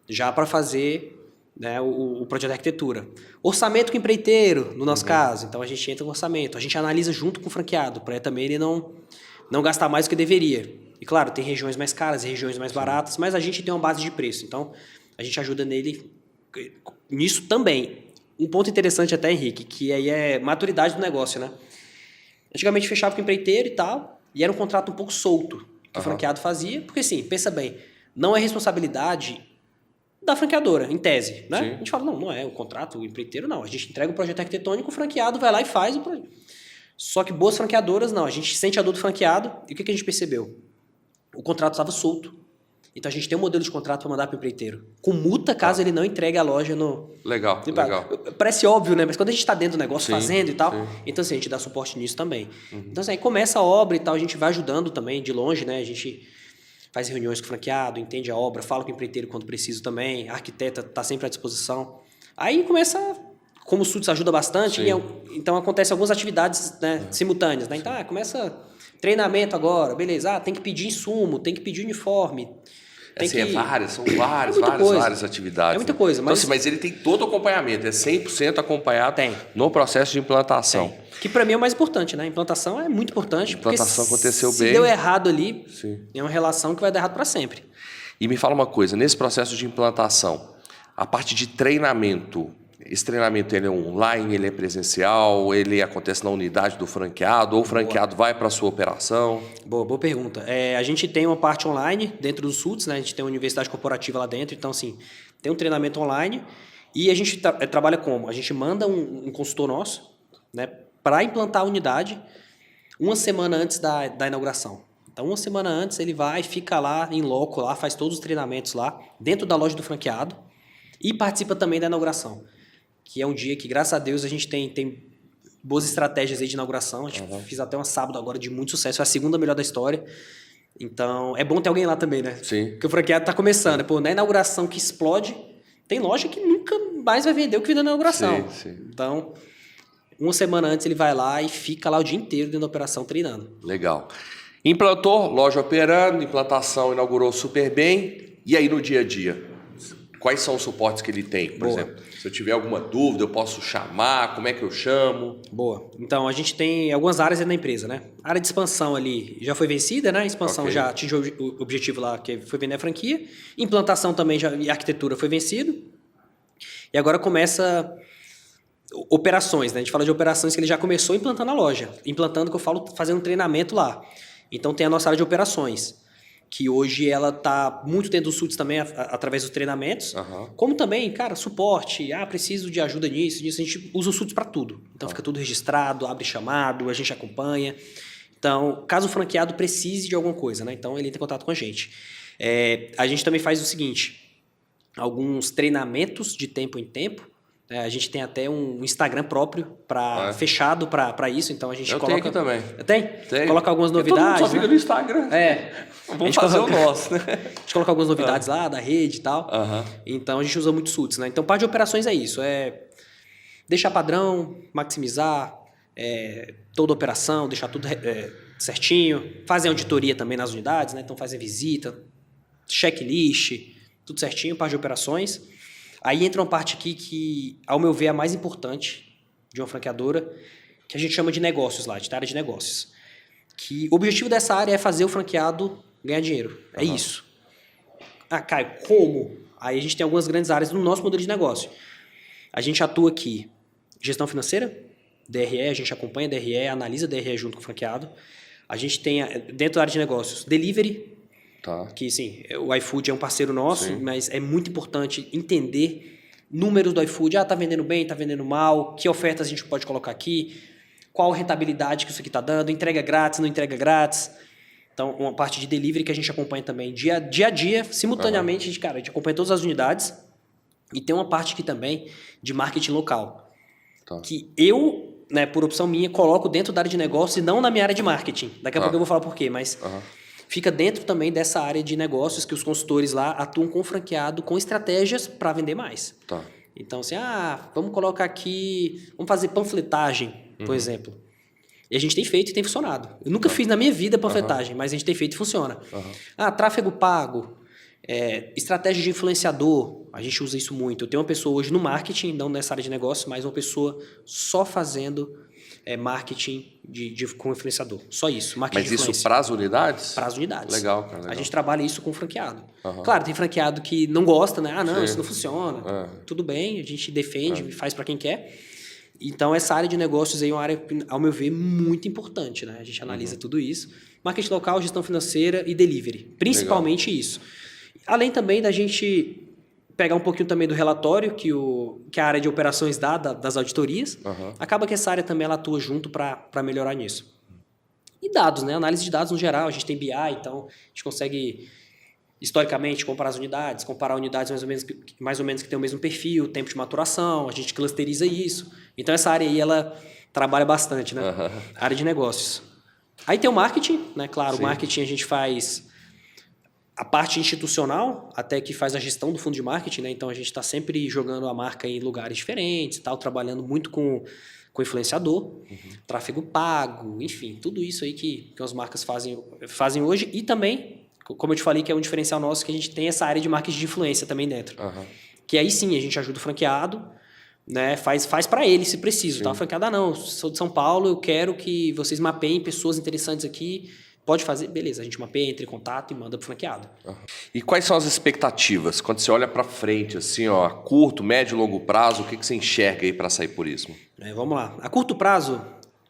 já para fazer... né, o projeto de arquitetura. Orçamento com empreiteiro, no nosso caso. Então, a gente entra no orçamento. A gente analisa junto com o franqueado, para também ele não gastar mais do que deveria. E, claro, tem regiões mais caras, regiões mais baratas, mas a gente tem uma base de preço. Então, a gente ajuda nele nisso também. Um ponto interessante até, Henrique, que aí é maturidade do negócio, né? Antigamente, fechava com empreiteiro e tal, e era um contrato um pouco solto que o franqueado fazia, porque, assim, pensa bem, não é responsabilidade da franqueadora, em tese, né? Sim. A gente fala, não é o contrato, o empreiteiro, não. A gente entrega o projeto arquitetônico, o franqueado vai lá e faz o projeto. Só que boas franqueadoras, não. A gente sente a dor do franqueado e o que a gente percebeu? O contrato estava solto. Então a gente tem um modelo de contrato para mandar para o empreiteiro. Com multa, caso ele não entregue a loja no... Legal. Parece óbvio, né? Mas quando a gente está dentro do negócio, fazendo e tal, então assim, a gente dá suporte nisso também. Então assim, aí começa a obra e tal, a gente vai ajudando também de longe, né? A gente... faz reuniões com o franqueado, entende a obra, fala com o empreiteiro quando preciso também, a arquiteta está sempre à disposição. Aí começa, como o SUTS ajuda bastante, então acontecem algumas atividades, né, simultâneas. Né? Então, começa treinamento agora, beleza, tem que pedir insumo, tem que pedir uniforme. São várias atividades. É muita coisa. Mas... Então, mas ele tem todo o acompanhamento, é 100% acompanhado no processo de implantação. Tem. Que para mim é o mais importante, né? A implantação é muito importante. A implantação aconteceu bem. Se deu errado ali, é uma relação que vai dar errado para sempre. E me fala uma coisa, nesse processo de implantação, a parte de treinamento, esse treinamento ele é online, ele é presencial, ele acontece na unidade do franqueado, ou o franqueado vai para a sua operação? Boa pergunta. A gente tem uma parte online dentro do SUTS, né? A gente tem uma universidade corporativa lá dentro, então assim, tem um treinamento online e a gente trabalha como? A gente manda um consultor nosso, né, para implantar a unidade 1 semana antes da inauguração. Então, 1 semana antes ele vai, fica lá em loco, lá, faz todos os treinamentos lá, dentro da loja do franqueado e participa também da inauguração. Que é um dia que, graças a Deus, a gente tem boas estratégias aí de inauguração. A gente fiz até um sábado agora de muito sucesso. Foi a segunda melhor da história. Então, é bom ter alguém lá também, né? Sim. Porque o franqueado tá começando. Pô, na inauguração que explode, tem loja que nunca mais vai vender o que vendeu na inauguração. Sim. Então, 1 semana antes ele vai lá e fica lá o dia inteiro dentro da operação treinando. Legal. Implantou, loja operando, implantação inaugurou super bem. E aí no dia a dia? Quais são os suportes que ele tem, por exemplo? Se eu tiver alguma dúvida, eu posso chamar? Como é que eu chamo? Boa. Então, a gente tem algumas áreas dentro da empresa, né? A área de expansão ali já foi vencida, né? A expansão já atingiu o objetivo lá, que foi vender a franquia. Implantação também e arquitetura foi vencido. E agora começa operações, né? A gente fala de operações que ele já começou implantando a loja. Implantando, que eu falo, fazendo treinamento lá. Então tem a nossa área de operações, que hoje ela está muito dentro dos SUTs também, através dos treinamentos. Como também, cara, suporte. Preciso de ajuda nisso. A gente usa o SUTs para tudo. Então fica tudo registrado, abre chamado, a gente acompanha. Então, caso o franqueado precise de alguma coisa, né? Então ele entra em contato com a gente. A gente também faz o seguinte, alguns treinamentos de tempo em tempo. A gente tem até um Instagram próprio, fechado para isso, então a gente coloca... Eu tenho aqui também. Tem? Coloca algumas novidades. Todo mundo só fica no Instagram. Vamos fazer o nosso, né? A gente coloca algumas novidades lá da rede e tal. Então a gente usa muito SUTs, né? Então parte de operações é isso, deixar padrão, maximizar toda a operação, deixar tudo certinho, fazer auditoria também nas unidades, né? Então fazer visita, checklist, tudo certinho, parte de operações. Aí entra uma parte aqui que, ao meu ver, é a mais importante de uma franqueadora, que a gente chama de negócios lá, de área de negócios. Que o objetivo dessa área é fazer o franqueado ganhar dinheiro. É isso. Caio, como? Aí a gente tem algumas grandes áreas no nosso modelo de negócio. A gente atua aqui, gestão financeira, DRE, a gente acompanha DRE, analisa DRE junto com o franqueado. A gente tem, dentro da área de negócios, delivery, que sim, o iFood é um parceiro nosso, mas é muito importante entender números do iFood. Tá vendendo bem, tá vendendo mal, que ofertas a gente pode colocar aqui, qual a rentabilidade que isso aqui tá dando, entrega grátis, não entrega grátis. Então, uma parte de delivery que a gente acompanha também dia a dia, simultaneamente, a gente acompanha todas as unidades. E tem uma parte aqui também de marketing local, que eu, né, por opção minha, coloco dentro da área de negócio e não na minha área de marketing. Daqui a pouco eu vou falar por quê, mas... Fica dentro também dessa área de negócios que os consultores lá atuam com o franqueado, com estratégias para vender mais. Então, assim, vamos colocar aqui... Vamos fazer panfletagem, por exemplo. E a gente tem feito e tem funcionado. Eu nunca fiz na minha vida panfletagem, mas a gente tem feito e funciona. Tráfego pago, estratégia de influenciador, a gente usa isso muito. Eu tenho uma pessoa hoje no marketing, não nessa área de negócio, mas uma pessoa só fazendo... marketing com influenciador. Só isso. Mas isso para as unidades? Para as unidades. Legal, cara. Legal. A gente trabalha isso com franqueado. Claro, tem franqueado que não gosta, né? Isso não funciona. Tudo bem, a gente defende, faz para quem quer. Então, essa área de negócios aí é uma área, ao meu ver, muito importante, né? A gente analisa tudo isso. Marketing local, gestão financeira e delivery. Principalmente isso. Além também da gente... pegar um pouquinho também do relatório que a área de operações dá, das auditorias. Acaba que essa área também ela atua junto para melhorar nisso. E dados, né? Análise de dados no geral. A gente tem BI, então a gente consegue, historicamente, comparar as unidades, comparar unidades mais ou menos que tem o mesmo perfil, tempo de maturação, a gente clusteriza isso. Então essa área aí, ela trabalha bastante, né? A área de negócios. Aí tem o marketing, né? Claro, o marketing a gente faz... A parte institucional, até que faz a gestão do fundo de marketing, né? Então a gente está sempre jogando a marca em lugares diferentes, trabalhando muito com influenciador, tráfego pago, enfim, tudo isso aí que as marcas fazem hoje. E também, como eu te falei, que é um diferencial nosso, que a gente tem essa área de marketing de influência também dentro. Que aí sim, a gente ajuda o franqueado, né? Faz para ele, se preciso. O franqueado, não, sou de São Paulo, eu quero que vocês mapeiem pessoas interessantes aqui. Pode fazer, beleza, a gente mapeia, entra em contato e manda pro franqueado. E quais são as expectativas? Quando você olha para frente, assim, a curto, médio e longo prazo, o que você enxerga aí para sair por isso? Vamos lá. A curto prazo,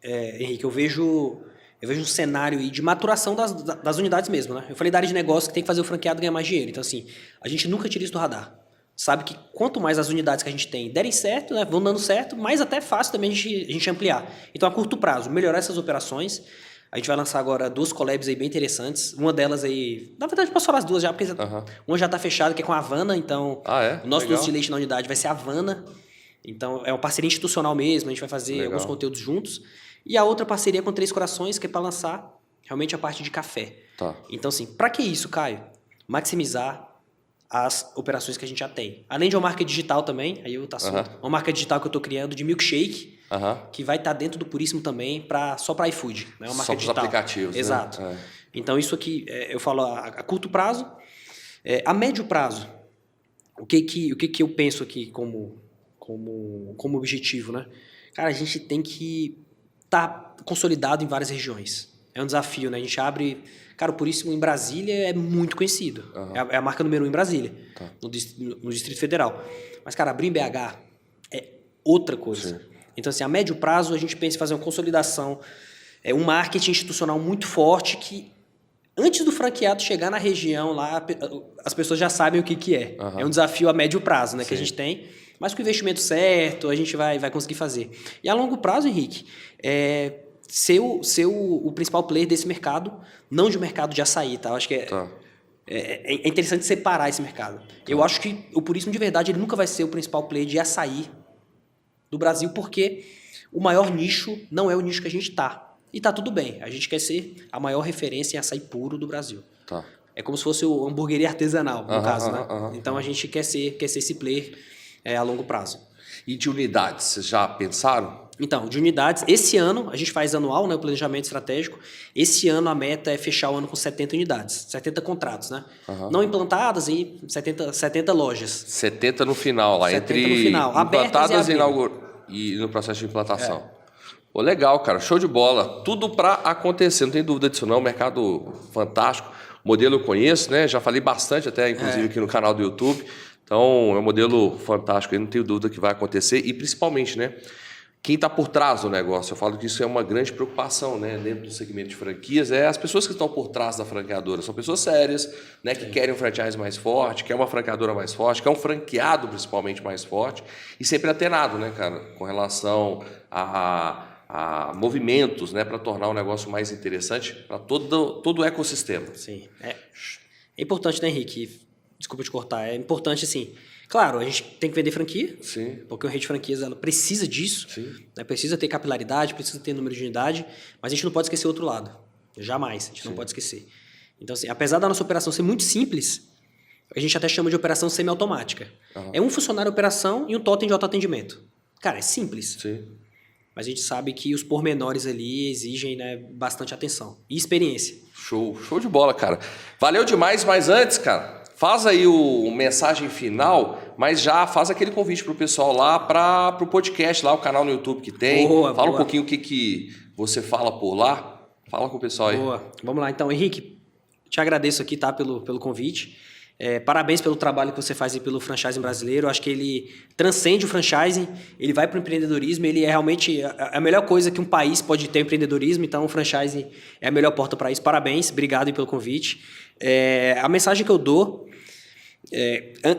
Henrique, eu vejo um cenário aí de maturação das unidades mesmo, né? Eu falei da área de negócio que tem que fazer o franqueado ganhar mais dinheiro. Então, assim, a gente nunca tira isso do radar. Sabe que quanto mais as unidades que a gente tem derem certo, né, vão dando certo, mais até é fácil também a gente ampliar. Então, a curto prazo, melhorar essas operações. A gente vai lançar agora 2 collabs aí bem interessantes. Uma delas aí... Na verdade, posso falar as duas já, porque uma já está fechada, que é com a Havana. Então, o nosso doce de leite na unidade vai ser a Havana. Então, é uma parceria institucional mesmo. A gente vai fazer alguns conteúdos juntos. E a outra parceria com Três Corações, que é para lançar realmente a parte de café. Então, assim, para que isso, Caio? Maximizar as operações que a gente já tem. Além de uma marca digital também, aí uma marca digital que eu estou criando de milkshake, que vai estar dentro do Puríssimo também, só para iFood. Né? Uma marca só para os aplicativos. Exato. Né? Então, isso aqui, eu falo a curto prazo. A médio prazo, o que eu penso aqui como objetivo, né? Cara, a gente tem que estar consolidado em várias regiões. É um desafio, né? A gente abre... Cara, o Puríssimo em Brasília é muito conhecido. É a marca número 1 em Brasília, no Distrito Federal. Mas, cara, abrir em BH é outra coisa. Sim. Então, assim, a médio prazo, a gente pensa em fazer uma consolidação, um marketing institucional muito forte que, antes do franqueado chegar na região lá, as pessoas já sabem o que é. É um desafio a médio prazo, né, que a gente tem, mas com o investimento certo, a gente vai conseguir fazer. E a longo prazo, Henrique, ser o principal player desse mercado, não de um mercado de açaí, tá? Eu acho que é interessante separar esse mercado. Eu acho que o Puríssimo, de verdade, ele nunca vai ser o principal player de açaí do Brasil, porque o maior nicho não é o nicho que a gente tá. E tá tudo bem. A gente quer ser a maior referência em açaí puro do Brasil. Tá. É como se fosse o hamburgueria artesanal, no caso, né? Então a gente quer ser esse player a longo prazo. E de unidades, vocês já pensaram? Então, de unidades, esse ano, a gente faz anual, né, o planejamento estratégico. Esse ano a meta é fechar o ano com 70 unidades, 70 contratos, né? Não implantadas e 70 lojas. 70 no final, lá 70 entre no final, implantadas e no processo de implantação. Pô, legal, cara, show de bola. Tudo para acontecer, não tem dúvida disso não. Mercado fantástico. Modelo eu conheço, né? Já falei bastante até, inclusive, aqui no canal do YouTube. Então, é um modelo fantástico, eu não tenho dúvida que vai acontecer. E principalmente, né? Quem está por trás do negócio, eu falo que isso é uma grande preocupação, né, dentro do segmento de franquias, as pessoas que estão por trás da franqueadora, são pessoas sérias, né, que querem um franchise mais forte, quer uma franqueadora mais forte, quer um franqueado principalmente mais forte, e sempre antenado, né, cara, com relação a movimentos, né, para tornar o negócio mais interessante para todo o ecossistema. Sim, é importante, né, Henrique? Desculpa te cortar, é importante, assim. Claro, a gente tem que vender franquia, porque o rede de franquias ela precisa disso, né? Precisa ter capilaridade, precisa ter número de unidade, mas a gente não pode esquecer o outro lado. Jamais, a gente não pode esquecer. Então, assim, apesar da nossa operação ser muito simples, a gente até chama de operação semiautomática. É um funcionário operação e um totem de autoatendimento. Cara, é simples. Mas a gente sabe que os pormenores ali exigem, né, bastante atenção e experiência. Show de bola, cara. Valeu demais, mas antes, cara, faz aí o mensagem final, mas já faz aquele convite pro pessoal lá para o podcast, lá o canal no YouTube que tem. Fala um pouquinho o que você fala por lá. Fala com o pessoal aí. Vamos lá, então. Henrique, te agradeço aqui, tá, pelo convite. Parabéns pelo trabalho que você faz aí pelo franchising brasileiro. Eu acho que ele transcende o franchising, ele vai para o empreendedorismo, ele é realmente a melhor coisa que um país pode ter, empreendedorismo, então o franchising é a melhor porta para isso. Parabéns, obrigado aí pelo convite. A mensagem que eu dou,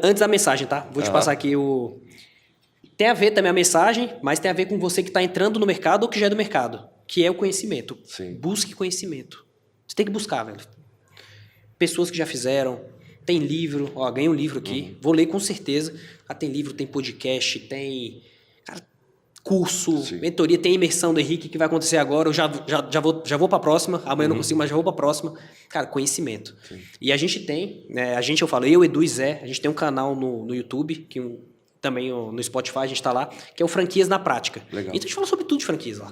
antes da mensagem, tá? Vou te passar aqui Tem a ver também a mensagem, mas tem a ver com você que está entrando no mercado ou que já é do mercado, que é o conhecimento. Busque conhecimento. Você tem que buscar, velho. Pessoas que já fizeram. Tem livro, ganhei um livro aqui, vou ler com certeza. Tem livro, tem podcast, tem curso, mentoria, tem imersão do Henrique que vai acontecer agora. Eu já vou para a próxima, amanhã não consigo, mas já vou para a próxima. Cara, conhecimento. E a gente tem, eu falo, eu, Edu e Zé, a gente tem um canal no YouTube, também no Spotify a gente está lá, que é o Franquias na Prática. Legal. Então a gente fala sobre tudo de franquias lá.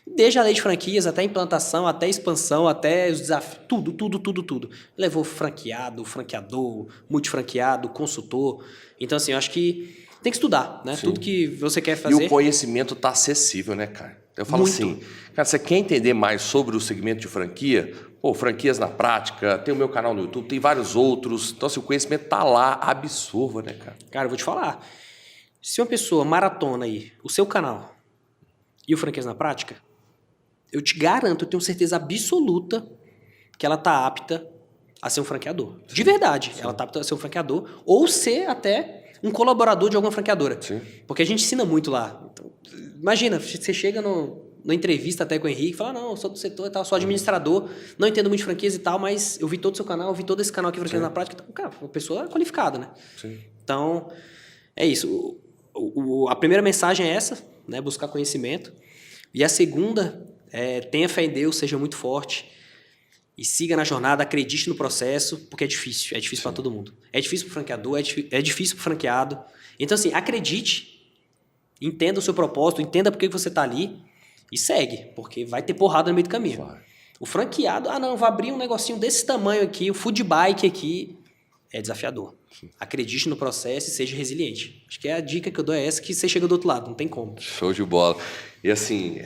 Desde a lei de franquias, até a implantação, até a expansão, até os desafios, tudo. Levou franqueado, franqueador, multifranqueado, consultor. Então, assim, eu acho que tem que estudar, né? Tudo que você quer fazer. E o conhecimento tá acessível, né, cara? Eu falo assim, cara, você quer entender mais sobre o segmento de franquia? Franquias na Prática, tem o meu canal no YouTube, tem vários outros. Então, assim, o conhecimento tá lá, absorva, né, cara? Cara, eu vou te falar. Se uma pessoa maratona aí o seu canal e o Franquias na Prática, eu te garanto, eu tenho certeza absoluta que ela tá apta a ser um franqueador. De verdade, ela tá apta a ser um franqueador ou ser até um colaborador de alguma franqueadora. Porque a gente ensina muito lá. Então, imagina, você chega na entrevista até com o Henrique e fala, não, eu sou do setor e tal, sou administrador, não entendo muito de franquias e tal, mas eu vi todo o seu canal, eu vi todo esse canal aqui, Franquias na Prática. Então, cara, uma pessoa qualificada, né? Então, é isso. A primeira mensagem é essa, né? Buscar conhecimento. E a segunda tenha fé em Deus, seja muito forte e siga na jornada, acredite no processo, porque é difícil para todo mundo. É difícil para o franqueador, é difícil para o franqueado. Então, assim, acredite, entenda o seu propósito, entenda por que você está ali e segue, porque vai ter porrada no meio do caminho. O franqueado, vou abrir um negocinho desse tamanho aqui, o food bike aqui, é desafiador. Acredite no processo e seja resiliente. Acho que a dica que eu dou é essa, que você chega do outro lado, não tem como. Show de bola. E assim,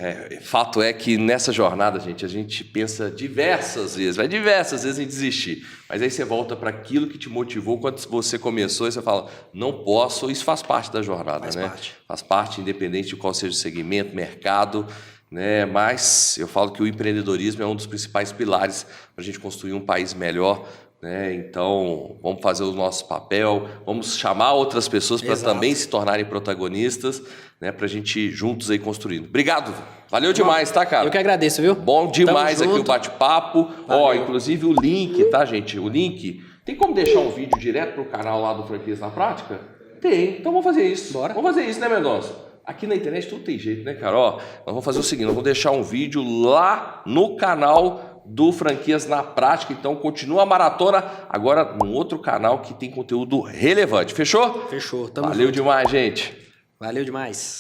fato é que nessa jornada, gente, a gente pensa diversas vezes em desistir. Mas aí você volta para aquilo que te motivou quando você começou e você fala, não posso, isso faz parte da jornada, né? Faz parte, independente de qual seja o segmento, mercado, né? Mas eu falo que o empreendedorismo é um dos principais pilares para a gente construir um país melhor. Então, vamos fazer o nosso papel, vamos chamar outras pessoas para também se tornarem protagonistas, né, para a gente juntos aí construindo. Obrigado, valeu demais, tá, cara? Eu que agradeço, viu? Bom demais aqui o bate-papo. Ó, inclusive o link, tá, gente? O link, tem como deixar um vídeo direto pro canal lá do Franquias na Prática? Tem, então vamos fazer isso. Bora. Vamos fazer isso, né, Mendonça? Aqui na internet tudo tem jeito, né, cara? Ó, nós vamos fazer o seguinte, nós vamos deixar um vídeo lá no canal do Franquias na Prática, então continua a maratona agora num outro canal que tem conteúdo relevante. Fechou? Fechou. Tamo Valeu junto. demais, gente. Valeu demais.